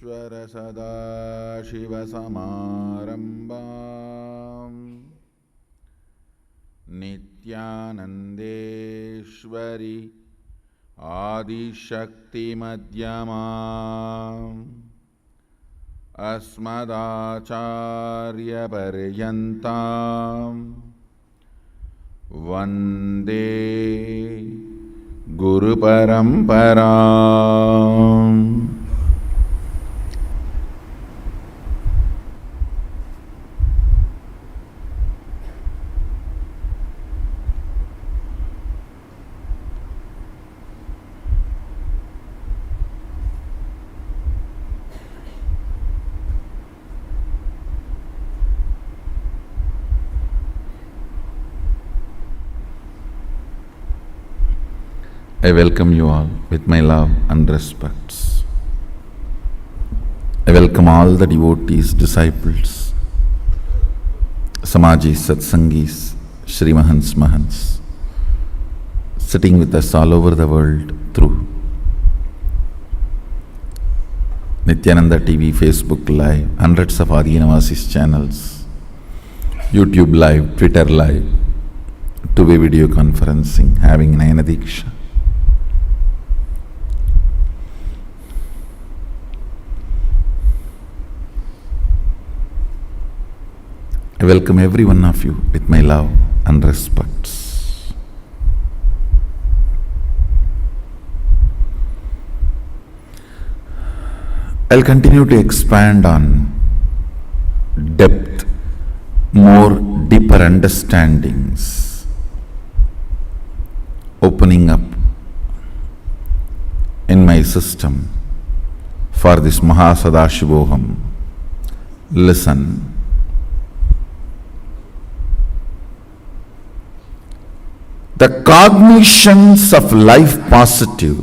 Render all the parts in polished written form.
सदाशिवसमारम्भाम् नित्यानन्देश्वरि आदिशक्तिमध्यमाम् अस्मदाचार्यपर्यन्ताम् वन्दे गुरुपरम्पराम्। I welcome you all with my love and respects. I welcome all the devotees, disciples, Samajis, Satsangis, Shri Mahants, sitting with us all over the world through Nityananda TV, Facebook Live, hundreds of Adinavasis channels, YouTube Live, Twitter Live, two-way video conferencing, having Nayana Diksha. I welcome every one of you with my love and respects. I'll continue to expand on depth, more deeper understandings, opening up in my system for this Mahasadashivoham. Listen. The cognitions of life positive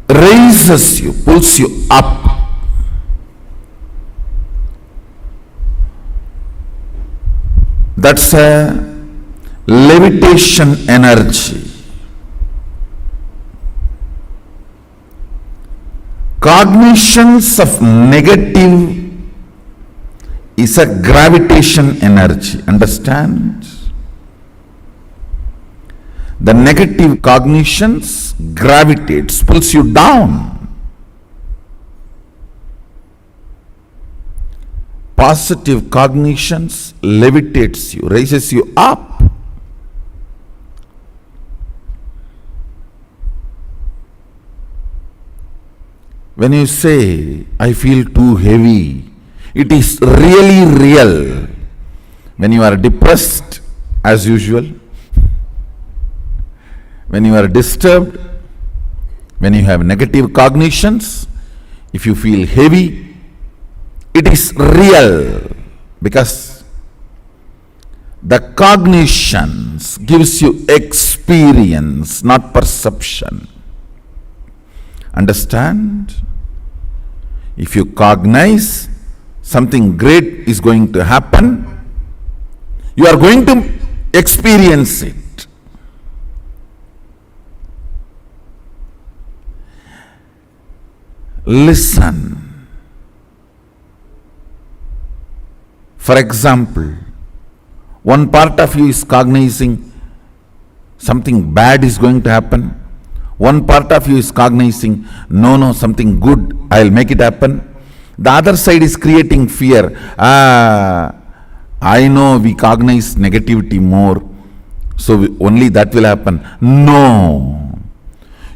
raises you, pulls you up. That's a levitation energy. Cognitions of negative is a gravitation energy. Understand? The negative cognitions gravitates, pulls you down. Positive cognitions levitates you, raises you up. When you say, I feel too heavy, it is really real. When you are depressed, as usual, when you are disturbed, when you have negative cognitions, if you feel heavy, it is real, because the cognitions gives you experience, not perception. Understand? If you cognize something great is going to happen, you are going to experience it. Listen. For example, one part of you is cognizing something bad is going to happen. One part of you is cognizing, no, something good, I'll make it happen. The other side is creating fear. I know we cognize negativity more, so only that will happen. No.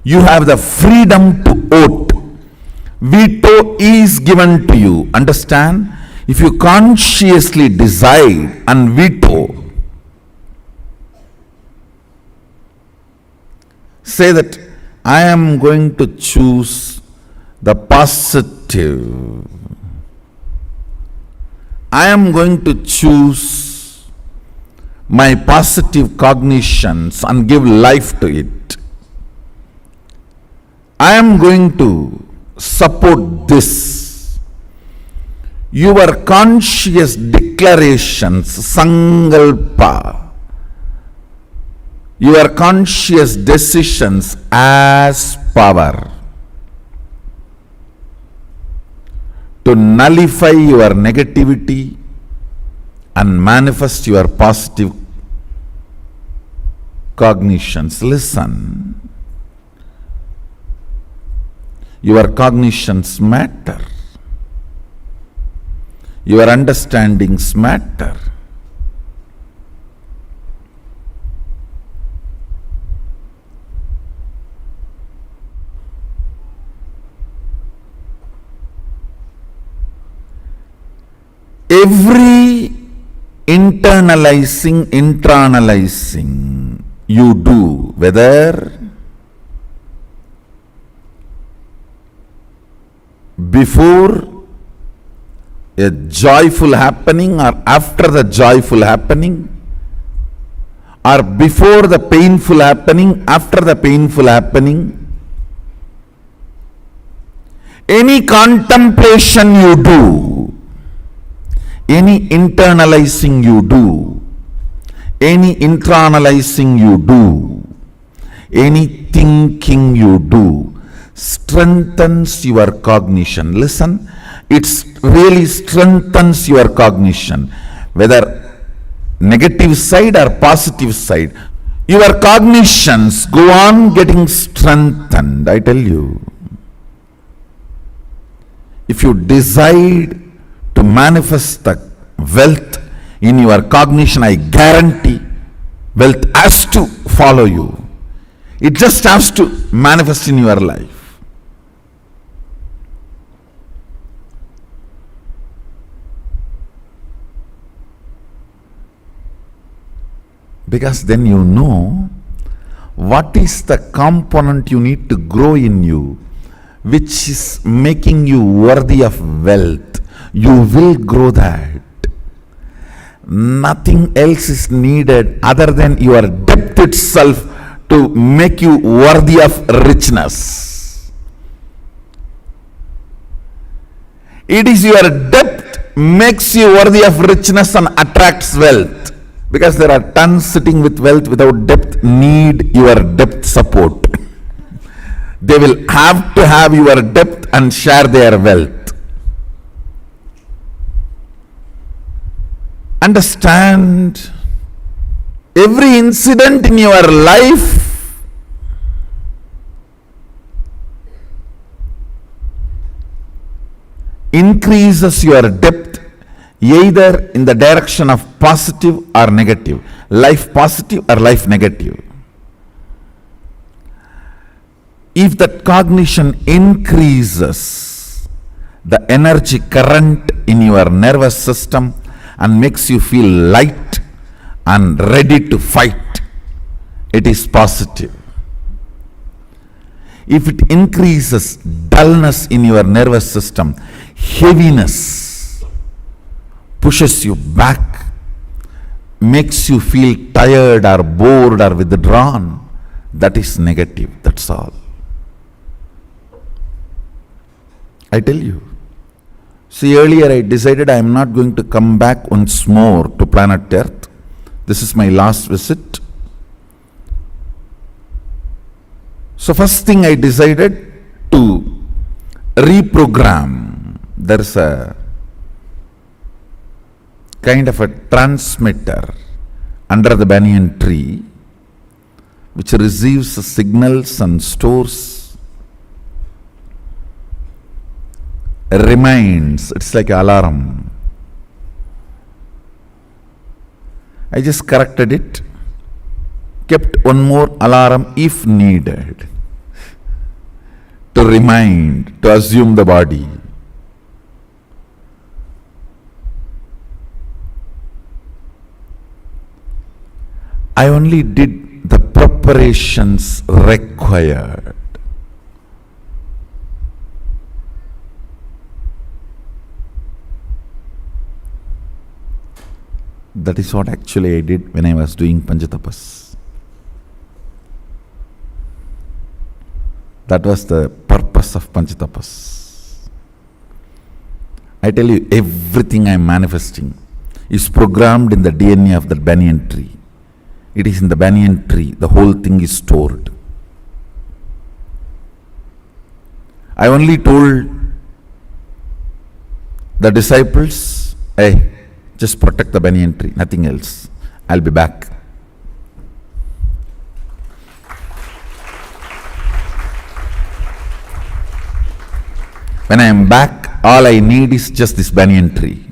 You have the freedom to vote. Veto is given to you. Understand? If you consciously decide and veto, say that I am going to choose the positive. I am going to choose my positive cognitions and give life to it. I am going to support this. Your conscious declarations, sankalpa, your conscious decisions as power to nullify your negativity and manifest your positive cognitions. Listen. Your cognitions matter. Your understandings matter. Every internalizing you do, whether before a joyful happening or after the joyful happening, or before the painful happening, after the painful happening, any contemplation you do, any internalizing you do, any internalizing you do, any thinking you do, strengthens your cognition. Listen, it really strengthens your cognition, whether negative side or positive side. Your cognitions go on getting strengthened, I tell you. If you decide to manifest the wealth in your cognition, I guarantee wealth has to follow you. It just has to manifest in your life. Because then you know what is the component you need to grow in you, which is making you worthy of wealth. You will grow that. Nothing else is needed other than your depth itself to make you worthy of richness. It is your depth makes you worthy of richness and attracts wealth. Because there are tons sitting with wealth without depth, need your depth support. They will have to have your depth and share their wealth. Understand, every incident in your life increases your depth either in the direction of positive or negative, life positive or life negative. If that cognition increases the energy current in your nervous system and makes you feel light and ready to fight, it is positive. If it increases dullness in your nervous system, heaviness, pushes you back, makes you feel tired or bored or withdrawn, that is negative, that's all. I tell you. See, earlier I decided I am not going to come back once more to planet Earth. This is my last visit. So first thing I decided to reprogram. There's a kind of a transmitter under the banyan tree which receives the signals and stores, reminds, it's like an alarm. I just corrected it, kept one more alarm if needed to remind, to assume the body. I only did the preparations required. That is what actually I did when I was doing Panchatapas. That was the purpose of Panchatapas. I tell you, everything I am manifesting is programmed in the DNA of the banyan tree. It is in the banyan tree. The whole thing is stored. I only told the disciples, hey, just protect the banyan tree, nothing else. I'll be back. When I am back, all I need is just this banyan tree.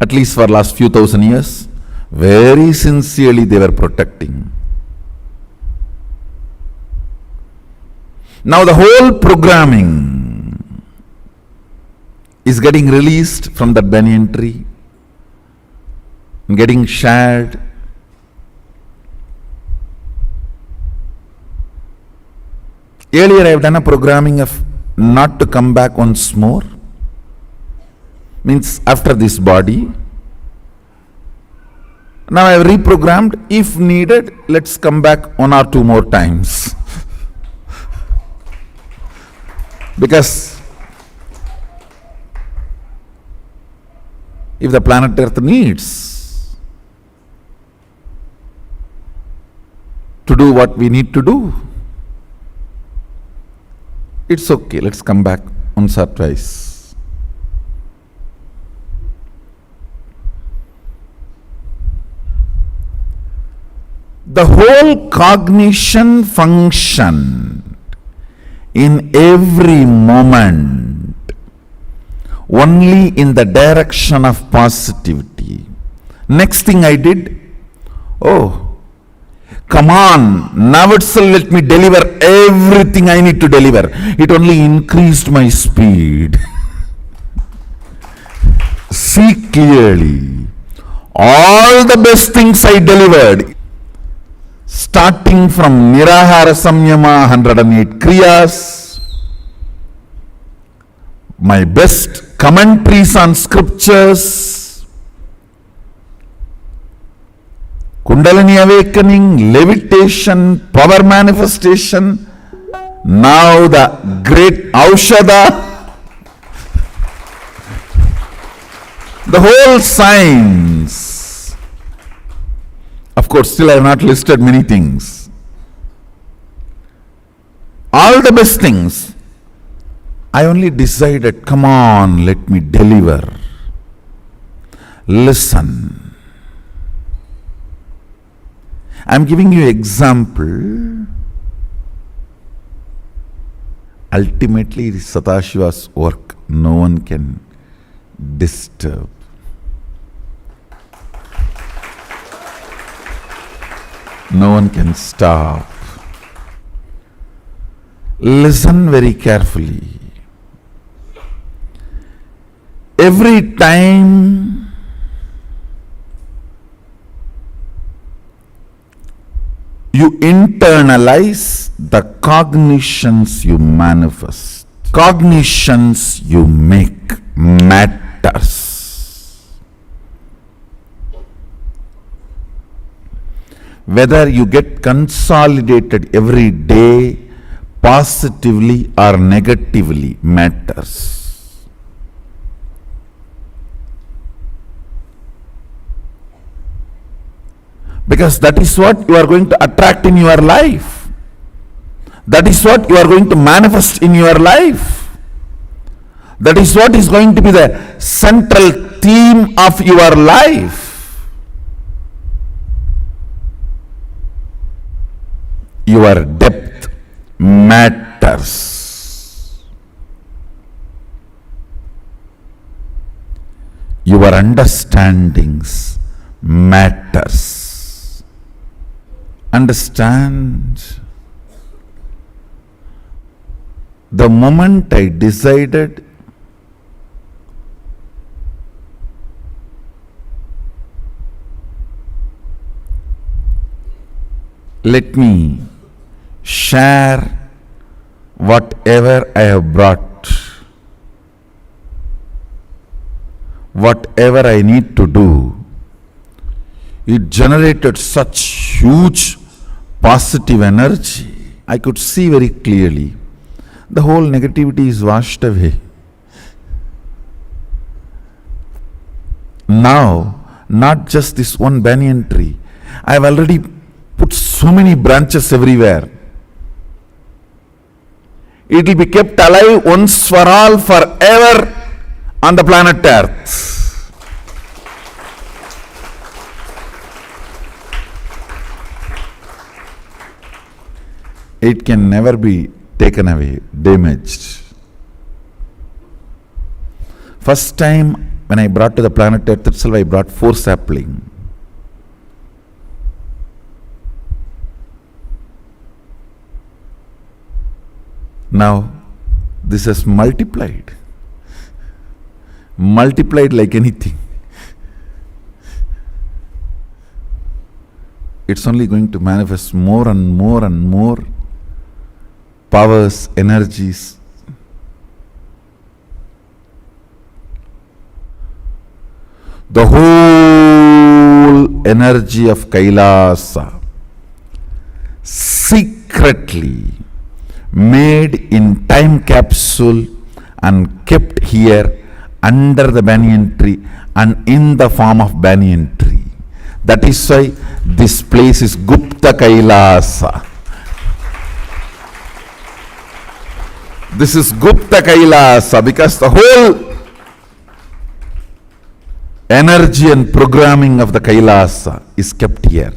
At least for last few thousand years, very sincerely they were protecting. Now the whole programming is getting released from that banyan tree, getting shared. Earlier I have done a programming of not to come back once more. Means after this body. Now I have reprogrammed, if needed, let's come back one or two more times. Because if the planet Earth needs to do what we need to do, it's okay, let's come back once or twice. The whole cognition function in every moment only in the direction of positivity. Next thing I did, oh, come on, now itself let me deliver everything I need to deliver. It only increased my speed. See clearly, all the best things I delivered, starting from Nirahara Samyama, 108 Kriyas, my best commentaries on scriptures, Kundalini awakening, levitation, power manifestation, now the great Aushadha, the whole science. Of course, still I have not listed many things. All the best things. I only decided, come on, let me deliver. Listen. I am giving you example. Ultimately, it is Sadashiva's work. No one can disturb. No one can stop. Listen very carefully. Every time you internalize, the cognitions you manifest, cognitions you make matters. Whether you get consolidated every day positively or negatively matters. Because that is what you are going to attract in your life. That is what you are going to manifest in your life. That is what is going to be the central theme of your life. Your depth matters. Your understandings matters. Understand, the moment I decided let me share whatever I have brought, whatever I need to do, it generated such huge positive energy. I could see very clearly the whole negativity is washed away. Now not just this one banyan tree. I have already put so many branches everywhere. It will be kept alive once for all, forever on the planet Earth. It can never be taken away, damaged. First time when I brought to the planet Earth itself, I brought 4 saplings. Now, this has multiplied like anything. It's only going to manifest more and more and more powers, energies. The whole energy of Kailasa secretly made in time capsule and kept here under the banyan tree and in the form of banyan tree. That is why this place is Gupta Kailasa. This is Gupta Kailasa because the whole energy and programming of the Kailasa is kept here.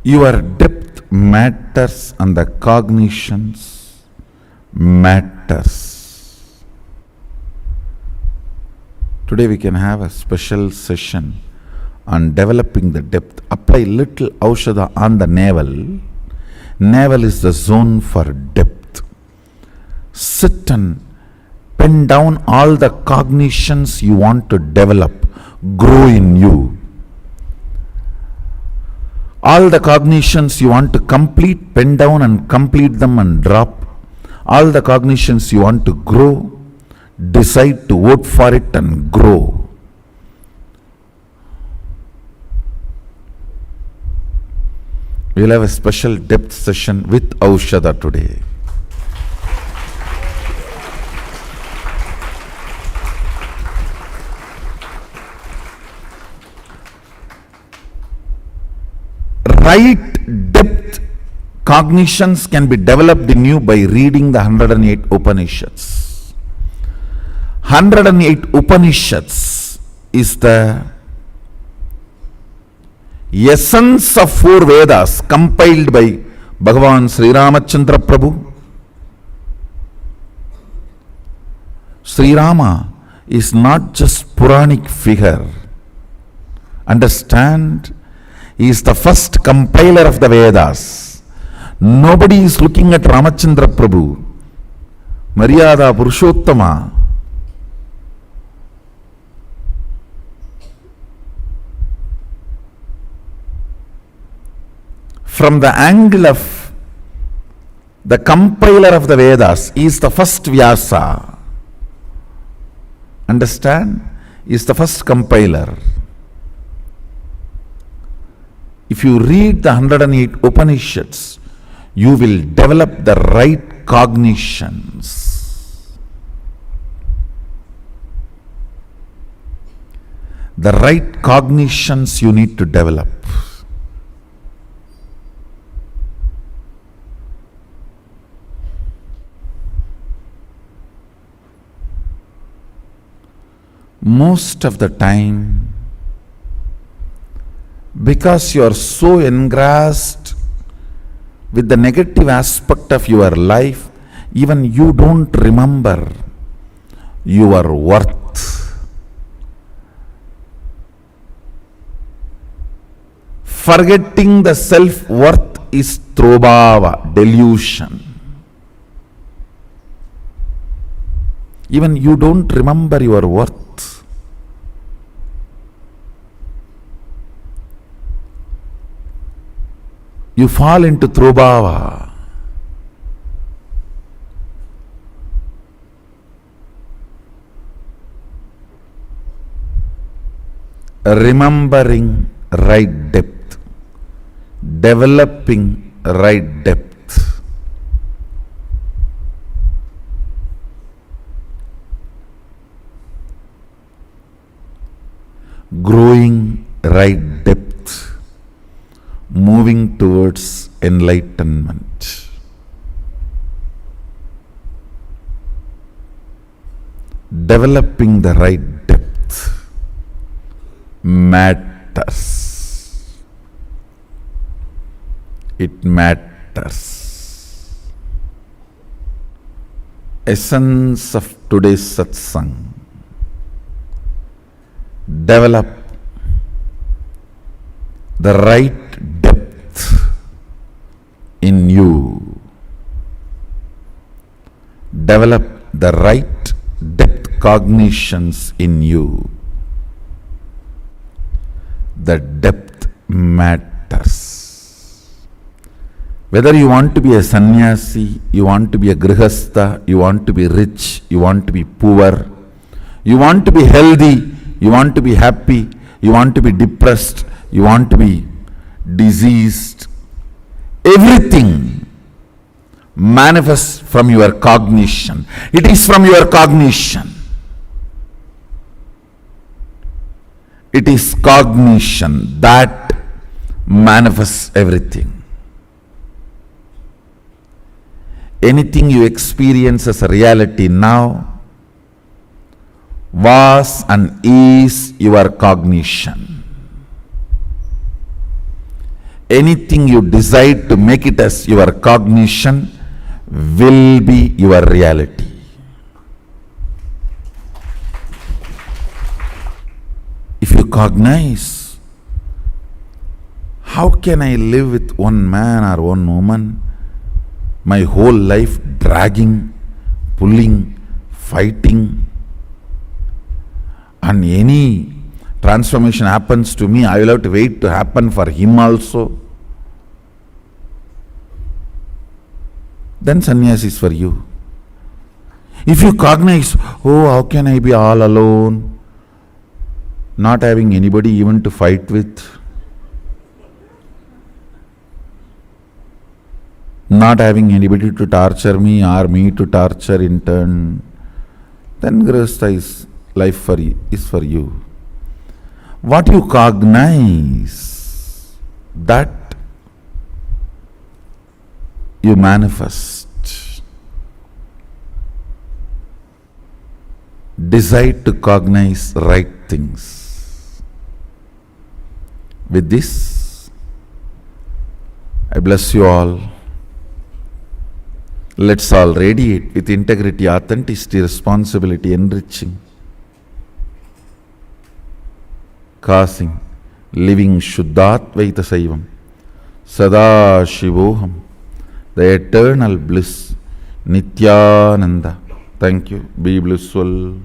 Your depth matters and the cognitions matters. Today we can have a special session on developing the depth. Apply little Aushadha on the navel. Navel is the zone for depth. Sit and pen down all the cognitions you want to develop, grow in you. All the cognitions you want to complete, pen down and complete them and drop. All the cognitions you want to grow, decide to vote for it and grow. We will have a special depth session with Aushadha today. Right depth cognitions can be developed in you by reading the 108 Upanishads. 108 Upanishads is the essence of 4 Vedas compiled by Bhagavan Sri Ramachandra Prabhu. Sri Rama is not just Puranic figure. Understand? He is the first compiler of the Vedas. Nobody is looking at Ramachandra Prabhu, Maryada Purushottama. From the angle of the compiler of the Vedas, he is the first Vyasa. Understand? He is the first compiler. If you read the 108 Upanishads, you will develop the right cognitions. The right cognitions you need to develop. Most of the time, because you are so engrossed with the negative aspect of your life, even you don't remember your worth. Forgetting the self-worth is Trobhava, delusion. Even you don't remember your worth. You fall into Trobhava. Remembering right depth, developing right depth. right depth, moving towards enlightenment. Developing the right depth matters. It matters. Essence of today's satsang. Develop the right depth in you. Develop the right depth cognitions in you. The depth matters. Whether you want to be a sannyasi, you want to be a grihastha, you want to be rich, you want to be poor, you want to be healthy, you want to be happy, you want to be depressed, you want to be diseased, everything manifests from your cognition. It is from your cognition. It is cognition that manifests everything. Anything you experience as a reality now was and is your cognition. Anything you decide to make it as your cognition will be your reality. If you cognize, how can I live with one man or one woman my whole life, dragging, pulling, fighting, and any transformation happens to me, I will have to wait to happen for him also? Then sannyas is for you. If you cognize, oh, how can I be all alone, not having anybody even to fight with, not having anybody to torture me or me to torture in turn, then grihastha is life is for you. What you cognize, that you manifest. Decide to cognize right things. With this, I bless you all. Let's all radiate with integrity, authenticity, responsibility, enriching, causing, living Shuddhatvaita Saivam, Sada Shivoham, the eternal bliss, Nityananda. Thank you. Be blissful.